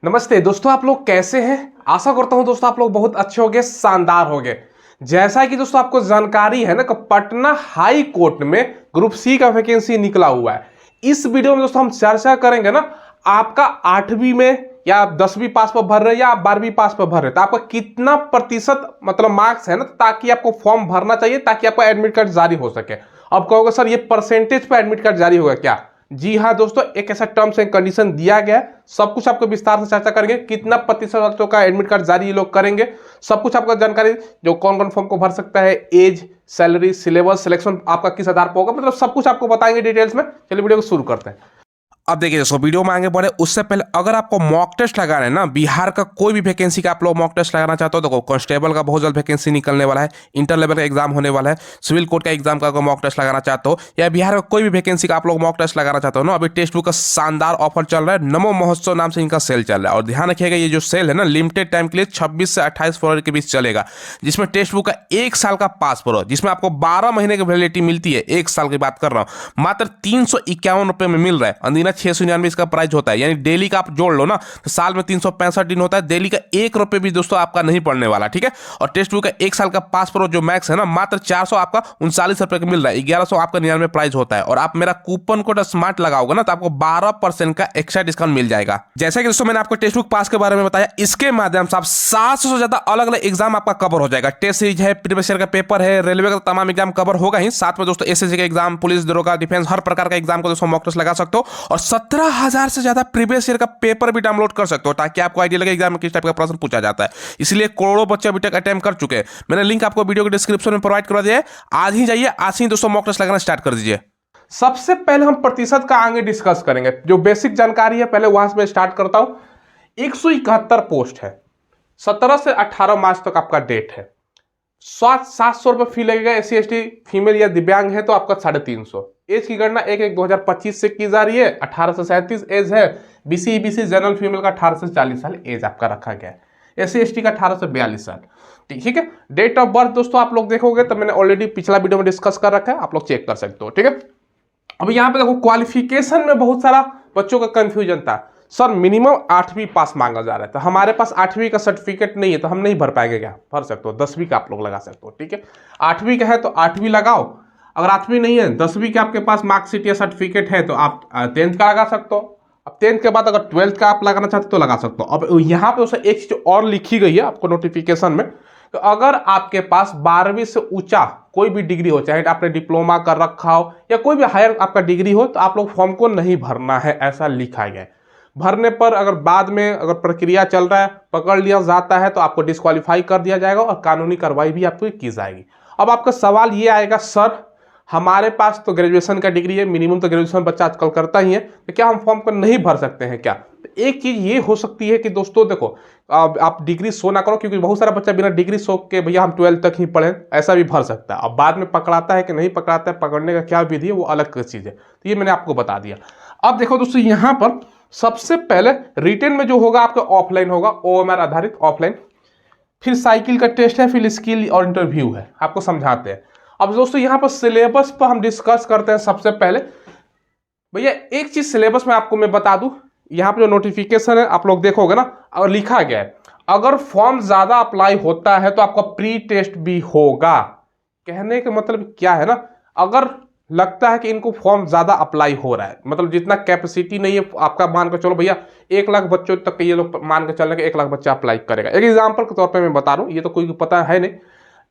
नमस्ते दोस्तों, आप लोग कैसे हैं। आशा करता हूं दोस्तों आप लोग बहुत अच्छे होंगे, शानदार होंगे। जैसा कि दोस्तों आपको जानकारी है ना कि पटना हाई कोर्ट में ग्रुप सी का वैकेंसी निकला हुआ है। इस वीडियो में दोस्तों हम चर्चा करेंगे ना, आपका 8वीं में या आप 10वीं पास पर भर रहे हैं या आप 12वीं पास पर भर रहे हैं तो आपका कितना प्रतिशत मतलब मार्क्स है ना, ताकि आपको फॉर्म भरना चाहिए ताकि आपका एडमिट कार्ड जारी हो सके। अब कहोगे सर ये परसेंटेज पर एडमिट कार्ड जारी होगा क्या। जी हाँ दोस्तों, एक ऐसा टर्म्स एंड कंडीशन दिया गया है। सब कुछ आपको विस्तार से चर्चा करेंगे, कितना प्रतिशत बच्चों का एडमिट कार्ड जारी ये लोग करेंगे। सब कुछ आपको जानकारी, जो कौन कौन फॉर्म को भर सकता है, एज, सैलरी, सिलेबस, सिलेक्शन आपका किस आधार पर होगा, मतलब सब कुछ आपको बताएंगे डिटेल्स में। चलिए वीडियो को शुरू करते हैं। अब देखिए दोस्तों, वीडियो में आगे बढ़े उससे पहले अगर आपको मॉक टेस्ट लगाना है ना, बिहार का कोई भी वैकेंसी का आप लोग मॉक टेस्ट लगाना चाहते हो, देखो कांस्टेबल का बहुत जल्द वैकेंसी निकलने वाला है, इंटर लेवल का एग्जाम होने वाला है, सिविल कोर्ट का एग्जाम का अगर मॉक टेस्ट लगाना चाहते हो या बिहार का कोई भी वैकेंसी का आप लोग मॉक टेस्ट लगाना चाहते हो ना, अभी टेक्स्ट बुक का शानदार ऑफर चल रहा है। नमो महोत्सव नाम से इनका सेल चल रहा है और ध्यान रखिएगा ये जो सेल है ना, लिमिटेड टाइम के लिए 26 से 28 फरवरी के बीच चलेगा, जिसमें टेक्स्ट बुक का 1 साल का पास प्रो, जिसमें आपको 12 महीने की वैलिडिटी मिलती है। 1 साल की बात कर रहा हूं, मात्र 351 रुपए में मिल रहा है। अंदीना 699 इसका प्राइस होता है, यानी डेली का आप जोड़ लो ना तो साल में 365 दिन होता है। डेली का 1 रुपए भी दोस्तों आपका नहीं पड़ने वाला, ठीक है। और टेक्स्ट बुक का 1 साल का पास प्रो जो मैक्स है ना, मात्र 400 आपका 39 रुपए का मिल रहा है। 1100 आपका 99 प्राइस होता है। और आप मेरा कूपन कोड स्मार्ट लगाओगे ना तो आपको 12% का एक्स्ट्रा डिस्काउंट मिल जाएगा। जैसा कि दोस्तों मैंने आपको टेक्स्ट बुक पास के बारे में बताया, इसके माध्यम से आप 700 से ज्यादा अलग अलग एग्जाम आपका कवर हो जाएगा। टेस्ट सीरीज है, प्रीवियस ईयर का पेपर है, रेलवे का तमाम एग्जाम कवर होगा ही। साथ में दोस्तों एसएससी का एग्जाम, पुलिस, दरोगा, डिफेंस, हर प्रकार का एग्जाम को दोस्तों मॉक टेस्ट लगा सकते हो। और 17,000 से ज्यादा प्रीवियस ईयर का पेपर भी डाउनलोड कर सकते हो, ताकि आपको आइडिया लगे एग्जाम में किस टाइप का प्रश्न पूछा जाता है। इसलिए करोड़ों बच्चे अभी तक अटेम्प्ट कर चुके हैं। मैंने लिंक आपको वीडियो के डिस्क्रिप्शन में प्रोवाइड करवा दिया है। आज ही जाइए, आज ही दोस्तों मॉक टेस्ट लगाना स्टार्ट कर दीजिए। सबसे पहले हम प्रतिशत का आगे डिस्कस करेंगे। जो बेसिक जानकारी है पहले वहां से मैं स्टार्ट करता हूं। 171 पोस्ट है, 17 से 18 मार्च तक आपका डेट है। 700 रुपए फी लगेगा। एससी एसटी, फीमेल या दिव्यांग है तो आपका 350। एज की गणना 1/1/2025 से की जा रही है। 18 से 37 एज है। बीसी ईबीसी जनरल फीमेल का 18 से 40 साल एज आपका रखा गया है। एससी एसटी का 18 से 42 साल, ठीक है। डेट ऑफ बर्थ दोस्तों आप लोग देखोगे तो मैंने ऑलरेडी पिछला वीडियो में डिस्कस कर रखा है, आप लोग चेक कर सकते हो, ठीक है। अब यहाँ पे देखो क्वालिफिकेशन में बहुत सारा बच्चों का कंफ्यूजन था। सर मिनिमम 8वीं पास मांगा जा रहा है, तो हमारे पास 8वीं का सर्टिफिकेट नहीं है तो हम नहीं भर पाएंगे क्या। भर सकते हो, 10वीं का आप लोग लगा सकते हो, ठीक है। 8वीं का है तो 8वीं लगाओ। अगर 8वीं नहीं है, 10वीं के आपके पास मार्कशीट या सर्टिफिकेट है तो आप 10th का लगा सकते हो। अब 10th के बाद अगर 12th का आप लगाना चाहते हो तो लगा सकते हो। अब यहाँ पे उसे एक चीज और लिखी गई है आपको नोटिफिकेशन में, तो अगर आपके पास 12वीं से ऊंचा कोई भी डिग्री हो, चाहे आपने डिप्लोमा कर रखा हो या कोई भी हायर आपका डिग्री हो, तो आप लोग फॉर्म को नहीं भरना है, ऐसा लिखा गया है। भरने पर अगर बाद में अगर प्रक्रिया चल रहा है, पकड़ लिया जाता है तो आपको डिस्क्वालीफाई कर दिया जाएगा और कानूनी कार्रवाई भी आपको की जाएगी। अब आपका सवाल ये आएगा, सर हमारे पास तो ग्रेजुएशन का डिग्री है, मिनिमम तो ग्रेजुएशन बच्चा आजकल करता ही है, तो क्या हम फॉर्म को नहीं भर सकते हैं क्या। तो एक चीज ये हो सकती है कि दोस्तों देखो, आप डिग्री शो ना करो, क्योंकि बहुत सारा बच्चा बिना डिग्री शो के भैया हम 12th तक ही पढ़े, ऐसा भी भर सकता है। अब बाद में पकड़ाता है कि नहीं पकड़ाता है, पकड़ने का क्या विधि है वो अलग चीज है, तो ये मैंने आपको बता दिया। अब देखो दोस्तों, यहाँ पर सबसे पहले रिटेन में जो होगा आपका ऑफलाइन होगा, ओएमआर आधारित ऑफलाइन, फिर साइकिल का टेस्ट है, फिर स्किल और इंटरव्यू है, आपको समझाते हैं। अब दोस्तों यहाँ पर सिलेबस पर हम डिस्कस करते हैं। सबसे पहले भैया एक चीज सिलेबस में आपको मैं बता दूं, यहाँ पे जो नोटिफिकेशन है आप लोग देखोगे ना, और लिखा गया है अगर फॉर्म ज्यादा अप्लाई होता है तो आपका प्री टेस्ट भी होगा। कहने का मतलब क्या है ना, अगर लगता है कि इनको फॉर्म ज्यादा अप्लाई हो रहा है, मतलब जितना कैपेसिटी नहीं है आपका, मान कर चलो भैया 1 लाख बच्चों तक ये लोग मान के चलने के 1 लाख बच्चा अप्लाई करेगा। एक एग्जांपल के तौर पे मैं बता रहा हूँ, ये तो कोई पता है नहीं।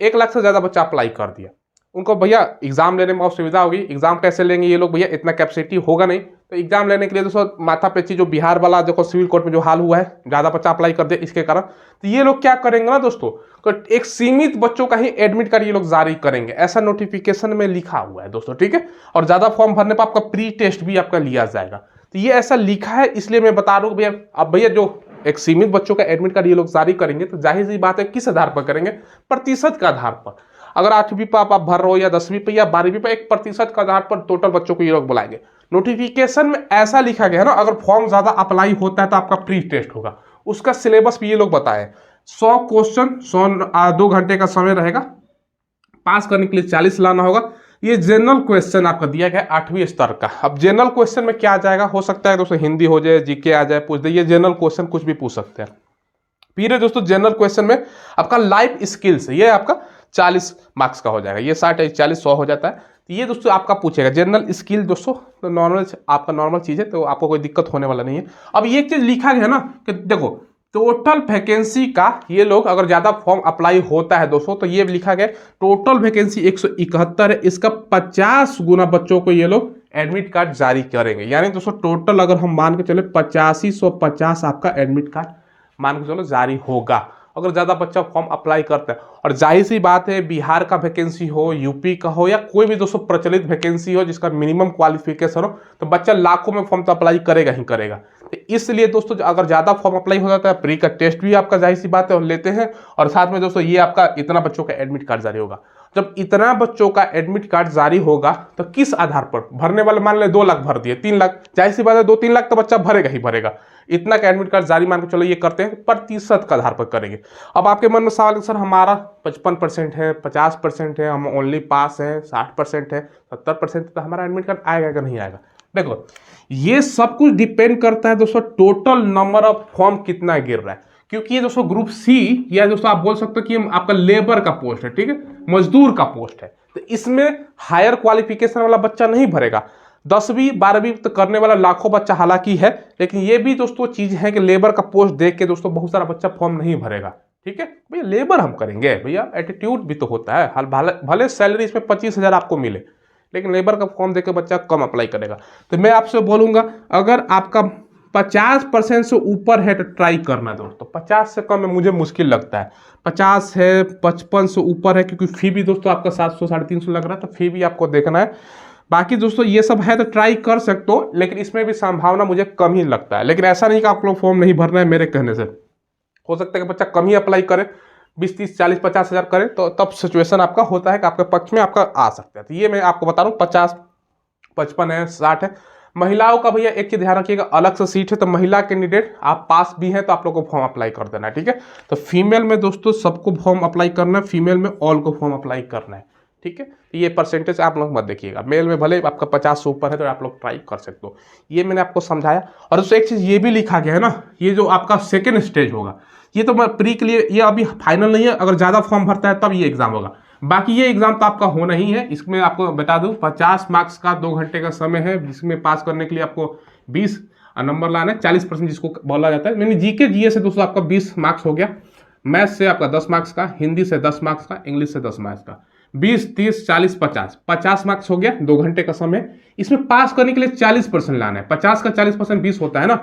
1 लाख से ज्यादा बच्चा अप्लाई कर दिया, उनको भैया एग्जाम लेने में बहुत सुविधा होगी। एग्जाम कैसे लेंगे ये लोग, भैया इतना कैपेसिटी होगा नहीं, तो एग्जाम लेने के लिए दोस्तों माथा पेची जो बिहार वाला देखो सिविल कोर्ट में जो हाल हुआ है, ज्यादा बच्चा अप्लाई कर दे इसके कारण, तो ये लोग क्या करेंगे ना दोस्तों, तो एक सीमित बच्चों का ही एडमिट कार्ड ये लोग जारी करेंगे, ऐसा नोटिफिकेशन में लिखा हुआ है दोस्तों, ठीक है। और ज्यादा फॉर्म भरने पर आपका प्री टेस्ट भी आपका लिया जाएगा, तो ये ऐसा लिखा है, इसलिए मैं बता रहा हूँ भैया। अब भैया जो एक सीमित बच्चों का एडमिट कार्ड ये लोग जारी करेंगे तो जाहिर सी बात है किस आधार पर करेंगे, प्रतिशत के आधार पर। अगर 8वीं पर आप भर रहे हो या 10वीं पर या 12वीं पर, 1% के आधार पर टोटल बच्चों को ये लोग बुलाएंगे। नोटिफिकेशन में ऐसा लिखा गया है ना, अगर फॉर्म ज्यादा अप्लाई होता है तो आपका प्री टेस्ट होगा। उसका सिलेबस भी ये लोग बताए, 100 क्वेश्चन, 2 घंटे का समय रहेगा, पास करने के लिए 40 लाना होगा। ये जनरल क्वेश्चन आपका दिया गया 8वीं स्तर का। अब जनरल क्वेश्चन में क्या आ जाएगा, हो सकता है दोस्तों हिंदी हो जाए, जीके आ जाए, पूछ दे, ये जनरल क्वेश्चन कुछ भी पूछ सकते हैं। फिर है दोस्तों जनरल क्वेश्चन में आपका लाइफ स्किल्स, ये आपका 40 मार्क्स का हो जाएगा, ये 60 40 100 हो जाता है। तो ये दोस्तों आपका पूछेगा जनरल स्किल दोस्तों, तो नॉर्मल आपका नॉर्मल चीज़ है, तो आपको कोई दिक्कत होने वाला नहीं है। अब ये एक चीज़ लिखा गया ना कि देखो टोटल वैकेंसी का, ये लोग अगर ज़्यादा फॉर्म अप्लाई होता है दोस्तों, तो ये लिखा गया टोटल वैकेंसी 171 है, इसका 50 गुना बच्चों को ये लोग एडमिट कार्ड जारी करेंगे। यानी दोस्तों टोटल अगर हम मान के चले 8550 आपका एडमिट कार्ड मान के चलो जारी होगा, अगर ज़्यादा बच्चा फॉर्म अप्लाई करता है। और जाहिर सी बात है बिहार का वैकेंसी हो, यूपी का हो, या कोई भी दोस्तों प्रचलित वैकेंसी हो जिसका मिनिमम क्वालिफिकेशन हो, तो बच्चा लाखों में फॉर्म तो अप्लाई करेगा ही करेगा। तो इसलिए दोस्तों अगर ज़्यादा फॉर्म अप्लाई हो जाता है, प्री का टेस्ट भी आपका जाहिर सी बात है और लेते हैं, और साथ में दोस्तों ये आपका इतना बच्चों का एडमिट कार्ड जारी होगा। जब इतना बच्चों का एडमिट कार्ड जारी होगा तो किस आधार पर भरने वाले, मान ले 2 लाख भर दिए, 3 लाख, जाहिर सी बात है 2-3 लाख तो बच्चा भरेगा ही भरेगा। इतना का एडमिट कार्ड जारी मान के चलो ये करते हैं, प्रतिशत का आधार पर करेंगे। अब आपके मन में सवाल है सर हमारा 55% है, 50% है, हम ओनली पास है, 60% है, 70%, तो हमारा एडमिट कार्ड आएगा कि नहीं आएगा। देखो ये सब कुछ डिपेंड करता है दोस्तों टोटल नंबर ऑफ फॉर्म कितना गिर रहा है, क्योंकि ये दोस्तों ग्रुप सी, या दोस्तों आप बोल सकते हो कि आपका लेबर का पोस्ट है, ठीक है, मजदूर का पोस्ट है, तो इसमें हायर क्वालिफिकेशन वाला बच्चा नहीं भरेगा। 10वीं 12वीं तो करने वाला लाखों बच्चा हालांकि है, लेकिन ये भी दोस्तों चीज है कि लेबर का पोस्ट देख के दोस्तों बहुत सारा बच्चा फॉर्म नहीं भरेगा। ठीक है भैया, लेबर हम करेंगे भैया, एटीट्यूड भी तो होता है, भले सैलरी इसमें 25,000 आपको मिले, लेकिन लेबर का फॉर्म देकर बच्चा कम अप्लाई करेगा। तो मैं आपसे बोलूंगा अगर आपका 50% से ऊपर है तो ट्राई करना दोस्तों, 50 से कम में मुझे मुश्किल लगता है। 50 है, 55 से ऊपर है, क्योंकि फी भी दोस्तों आपका 700 350 लग रहा है, तो फी भी आपको देखना है। बाकी दोस्तों ये सब है तो ट्राई कर सकते हो, लेकिन इसमें भी संभावना मुझे कम ही लगता है। लेकिन ऐसा नहीं कि आप लोग फॉर्म नहीं भरना है मेरे कहने से, हो सकता है कि बच्चा कम ही अप्लाई करे, 20 30 40 50 हज़ार करे, तो तब सिचुएशन आपका होता है कि आपके पक्ष में आपका आ सकता है। तो ये मैं आपको बता रहा हूँ 50 55 है, 60 है। महिलाओं का भैया एक चीज ध्यान रखिएगा, अलग से सीट है, तो महिला कैंडिडेट आप पास भी हैं तो आप लोग को फॉर्म अप्लाई कर देना है, ठीक है। तो फीमेल में दोस्तों सबको फॉर्म अप्लाई करना है, फीमेल में ऑल को फॉर्म अप्लाई करना है, ठीक है। ये परसेंटेज आप लोग मत देखिएगा, मेल में भले आपका 50 से ऊपर है तो आप लोग ट्राई कर सकते हो। ये मैंने आपको समझाया। और उससे एक चीज़ ये भी लिखा गया है ना, ये जो आपका सेकेंड स्टेज होगा, ये तो मैं प्री के लिए, ये अभी फाइनल नहीं है, अगर ज़्यादा फॉर्म भरता है तब ये एग्जाम होगा। बाकी ये एग्जाम तो आपका होना ही है। इसमें आपको बता दूं 50 मार्क्स का 2 घंटे का समय है, जिसमें पास करने के लिए आपको 20 नंबर लाना है, 40% जिसको बोला जाता है। मैंने जीके जीए से दोस्तों आपका 20 मार्क्स हो गया, मैथ से आपका 10 मार्क्स का, हिंदी से 10 मार्क्स का, इंग्लिश से 10 मार्क्स का, 20 30 40 50 मार्क्स हो गया 2 घंटे का समय। इसमें पास करने के लिए 40% लाना है, 50 का 40% 20 होता है ना।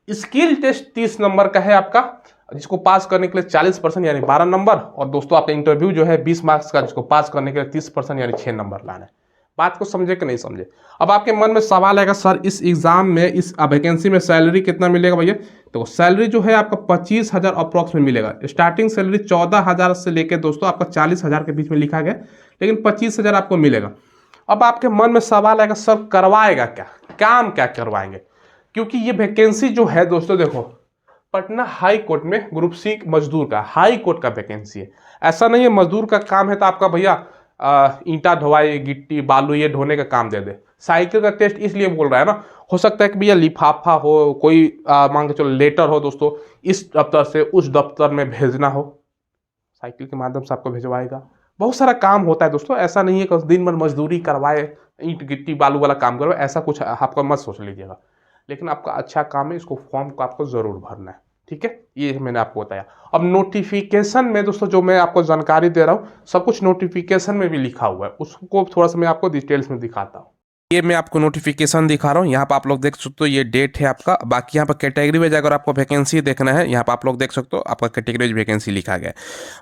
स्किल टेस्ट 30 नंबर का है आपका, जिसको पास करने के लिए 40% यानी 12 नंबर, और दोस्तों आपका इंटरव्यू जो है 20 मार्क्स का, जिसको पास करने के लिए 30% यानी 6 नंबर लाना है। बात को समझे कि नहीं समझे। अब आपके मन में सवाल आएगा सर इस एग्जाम में, इस वैकेंसी में सैलरी कितना मिलेगा भैया। तो सैलरी जो है आपका 25,000 अप्रॉक्स में मिलेगा। स्टार्टिंग सैलरी 14,000 से लेकर दोस्तों आपका 40,000 के बीच में लिखा गया, लेकिन 25,000 आपको मिलेगा। अब आपके मन में सवाल आएगा सर करवाएगा क्या, काम क्या करवाएंगे, क्योंकि ये वैकेंसी जो है दोस्तों देखो पटना हाई कोर्ट में ग्रुप सी मजदूर का हाई कोर्ट का वैकेंसी है। ऐसा नहीं है मजदूर का काम है तो आपका भैया ईंटा ढोवाई, गिट्टी बालू ये ढोने का काम दे दे। साइकिल का टेस्ट इसलिए बोल रहा है ना, हो सकता है कि भैया लिफाफा हो, कोई मान के चलो लेटर हो दोस्तों, इस दफ्तर से उस दफ्तर में भेजना हो, साइकिल के माध्यम से आपको भिजवाएगा। बहुत सारा काम होता है दोस्तों, ऐसा नहीं है कि दिन भर मजदूरी करवाए, ईंट गिट्टी बालू वाला काम करवाए, ऐसा कुछ आपका मत सोच लीजिएगा। लेकिन आपका अच्छा काम है, इसको फॉर्म को आपको जरूर भरना है, ठीक है। ये मैंने आपको बताया। अब नोटिफिकेशन में दोस्तों जो मैं आपको जानकारी दे रहा हूँ, सब कुछ नोटिफिकेशन में भी लिखा हुआ है, उसको थोड़ा सा मैं आपको डिटेल्स में दिखाता हूँ। ये मैं आपको नोटिफिकेशन दिखा रहा हूँ, यहाँ पर आप लोग देख सकते हो ये डेट है आपका। बाकी यहाँ पर कैटेगरी वाइज अगर आपको वैकेंसी देखना है, यहाँ पर आप लोग देख सकते हो आपका कैटेगरी वाइज वैकेंसी लिखा गया है।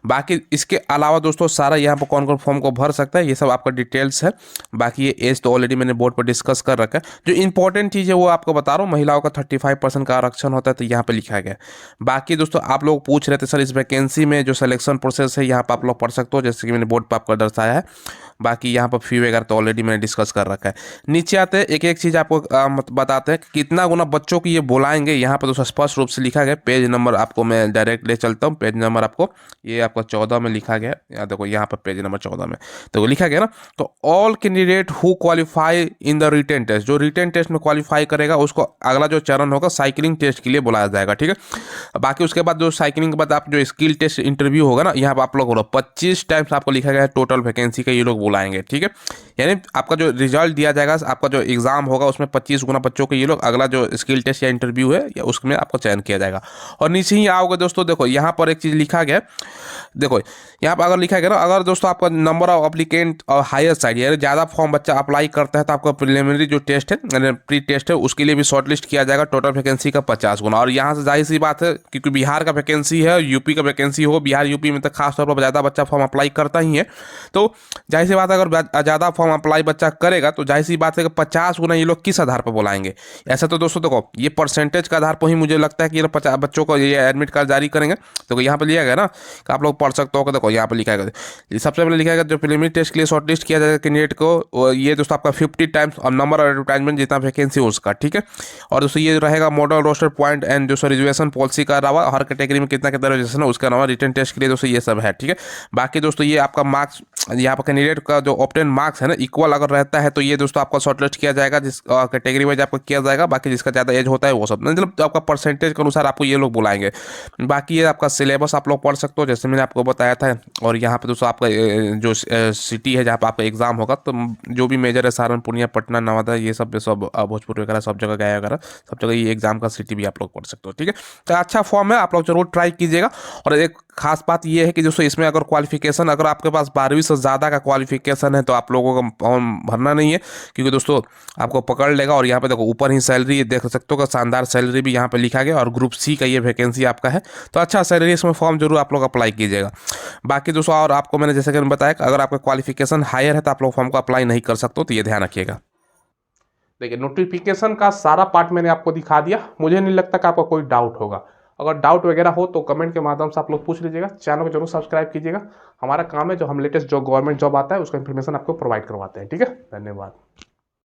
बाकी इसके अलावा दोस्तों सारा यहाँ पर कौन कौन फॉर्म को भर सकता है ये सब आपका डिटेल्स है। बाकी ये एज तो ऑलरेडी मैंने बोर्ड पर डिस्कस कर रखा है। जो इंपॉर्टेंट चीज़ है वो आपको बता रहा हूँ, महिलाओं का 35% का आरक्षण होता है, तो यहाँ पर लिखा गया है। बाकी दोस्तों आप लोग पूछ रहे थे सर इस वैकेंसी में जो सिलेक्शन प्रोसेस है, यहाँ पर आप लोग पढ़ सकते हो, जैसे कि मैंने बोर्ड पर आपको दर्शाया है। बाकी यहाँ पर फी वगैरह तो ऑलरेडी मैंने डिस्कस कर रखा है। नीचे आते हैं, एक एक चीज़ आपको बताते हैं कि कितना गुना बच्चों को ये बुलाएंगे। यहाँ पर दोस्तों स्पष्ट रूप से लिखा गया, पेज नंबर आपको मैं डायरेक्ट ले चलता हूँ, पेज नंबर आपको ये आपका 14 में लिखा गया। यहाँ देखो, यहाँ पर पेज नंबर 14 में तो लिखा गया ना, तो all candidate who qualify in the written test, जो रिटन टेस्ट में क्वालिफाई करेगा उसको अगला जो चरण होगा साइकिलिंग टेस्ट के लिए बुलाया जाएगा, ठीक है। बाकी उसके बाद जो साइकिलिंग के बाद आप जो स्किल टेस्ट इंटरव्यू होगा ना, यहाँ पर आप लोग 25 टाइम्स आपको लिखा गया है टोटल वैकेंसी का ये लोग बुलाएंगे, ठीक है। यानी आपका जो रिजल्ट दिया जाएगा, आपका जो एग्जाम होगा उसमें 25 गुना बच्चों को ये लोग अगला जो स्किल टेस्ट या इंटरव्यू है या उसमें आपको चयन किया जाएगा। और नीचे ही आओगे दोस्तों, देखो यहाँ पर एक चीज़ लिखा गया, देखो यहाँ पर अगर लिखा गया ना, अगर दोस्तों आपका नंबर ऑफ अप्लीकेंट और हायर साइड यानी ज़्यादा फॉर्म बच्चा अप्लाई करता है तो आपका प्रिलिमिनरी जो टेस्ट है यानी प्री टेस्ट है उसके लिए भी शॉर्टलिस्ट किया जाएगा टोटल वैकेंसी का 50 गुना। और यहाँ से जाहिर सी बात है, क्योंकि बिहार का वैकेंसी है, यूपी का वैकेंसी हो, बिहार यूपी में तो खास तौर पर ज़्यादा बच्चा फॉर्म अप्लाई करता ही है, तो जाहिर सी बात है अगर ज़्यादा फॉर्म अप्लाई बच्चा करेगा तो जाहिर सी बात है कि 50 गुना ये लोग किस आधार पर बुलाएंगे। ऐसा तो दोस्तों देखो, ये परसेंटेज के आधार पर ही मुझे लगता है कि ये 50 बच्चों को ये एडमिट कार्ड जारी करेंगे। तो यहाँ पर लिया गया ना कि आप लोग पढ़ सकते हो, देखो यहाँ पर लिखा गया, सबसे पहले लिखा गया जो प्रीलिमिनरी टेस्ट के लिए शॉर्टलिस्ट किया जाएगा कैंडिडेट को, ये दोस्तों आपका 50 टाइम्स और नंबर और एडवर्टाइजमेंट जितना वैकेंसी हो उसका, ठीक है। और दोस्तों ये रहेगा मॉडल रोस्टर पॉइंट एंड जो रिजर्वेशन पॉलिसी का अलावा हर कैटेगरी में कितना कितना रिजर्वेशन है उसका अलावा रिटर्न टेस्ट के लिए दोस्तों ये सब है, ठीक है। बाकी दोस्तों ये आपका मार्क्स, यहाँ पर कैंडिडेट का जो ऑब्टेन मार्क्स है ना इक्वल अगर रहता है तो ये दोस्तों आपका शॉर्टलिस्ट किया जाएगा, जिस कैटेगरी वाइज आपको किया जाएगा। बाकी जिसका ज़्यादा एज होता है वो सब मतलब आपका परसेंटेज के अनुसार आपको ये लोग बुलाएंगे। बाकी ये आपका सिलेबस आप लोग पढ़ सकते हो जैसे मैंने आपको बताया था। और यहाँ पे दोस्तों आपका जो सिटी है जहाँ पर आपका एग्जाम होगा, तो जो भी मेजर है सारण, पूर्णिया, पटना, नवादा, ये सब भोजपुर वगैरह सब जगह गया वगैरह सब जगह ये एग्जाम का सिटी भी आप लोग पढ़ सकते हो, ठीक है। तो अच्छा फॉर्म है, आप लोग जरूर ट्राई कीजिएगा। और एक खास बात ये है कि दोस्तों इसमें अगर क्वालिफिकेशन, अगर आपके पास 12वीं से ज़्यादा का क्वालिफिकेशन है तो आप लोगों का फॉर्म भरना नहीं है, क्योंकि दोस्तों आपको पकड़ लेगा। और यहाँ पे देखो ऊपर ही सैलरी देख सकते हो कि शानदार सैलरी भी यहाँ पे लिखा गया, और ग्रुप सी का ये वैकेंसी आपका है, तो अच्छा सैलरी इसमें फॉर्म जरूर आप लोग अप्लाई कीजिएगा। बाकी दोस्तों और आपको मैंने जैसे कि बताया कि अगर आपका क्वालिफिकेशन हायर है तो आप लोग फॉर्म को अप्लाई नहीं कर सकते हो, तो ये ध्यान रखिएगा। देखिए नोटिफिकेशन का सारा पार्ट मैंने आपको दिखा दिया, मुझे नहीं लगता कि आपको कोई डाउट होगा। अगर डाउट वगैरह हो तो कमेंट के माध्यम से आप लोग पूछ लीजिएगा। चैनल को जरूर सब्सक्राइब कीजिएगा। हमारा काम है जो हम लेटेस्ट जो गवर्नमेंट जॉब आता है उसका इन्फॉर्मेशन आपको प्रोवाइड करवाते हैं, ठीक है। धन्यवाद।